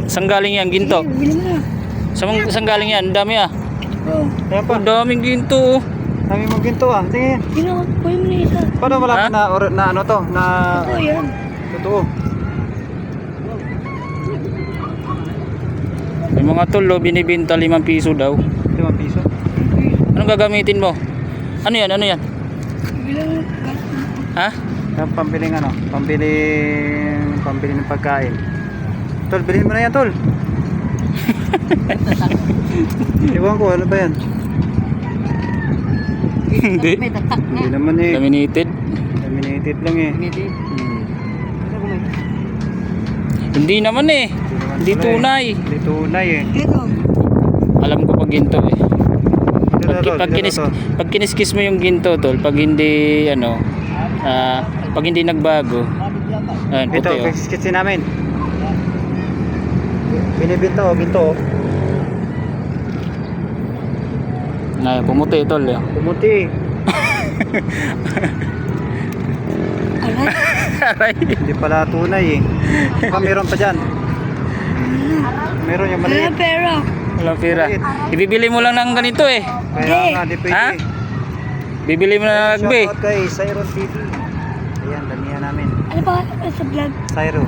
Saan galing yan? Ginto? Bili mo na. Saan galing yan? Ang dami ah. Oo. Ayan pa. Ang daming ginto. Dami mong ginto ah. Tingin. Sino? Kuya mo na isa. Paano malaman na ano to? Na Oo, yan. totoo. May mga tol, binibenta 5 piso daw. 5 piso. Anong gagamitin mo? Ano yan? Ano yan? Bilang Ha? Yung pambiling ano? Pambili ng pagkain. Tol, bilhin mo na yan, tol. Iwan ko, ano ba yan? Hindi. may tatak na. Hindi naman eh. Laminated. Laminated lang eh. Binili. Hindi naman eh. Hindi pala tunay. Eh. Hindi tunay eh. Ito. Alam ko pag ginto eh. Dito, tol, dito, tol. Pag kiniskis mo yung ginto tol, pag hindi ano, pag hindi nagbago. Ayun, Ito, puti oh. sketsin namin. Binibinta o, ginto o. Ay, pumuti tol. Oh. Pumuti. Aray. Aray. Hindi pala tunay eh. Baka meron pa dyan. Meron yung Wala maliit. pera. Walang pera. Ibibili mo lang ng ganito eh. Kaya nga, di pwede. Ha? Bibili mo na ng rugby. Shoutout kay Cyro TV. Ayan, damihan namin. Ano ba sa vlog? Cyro.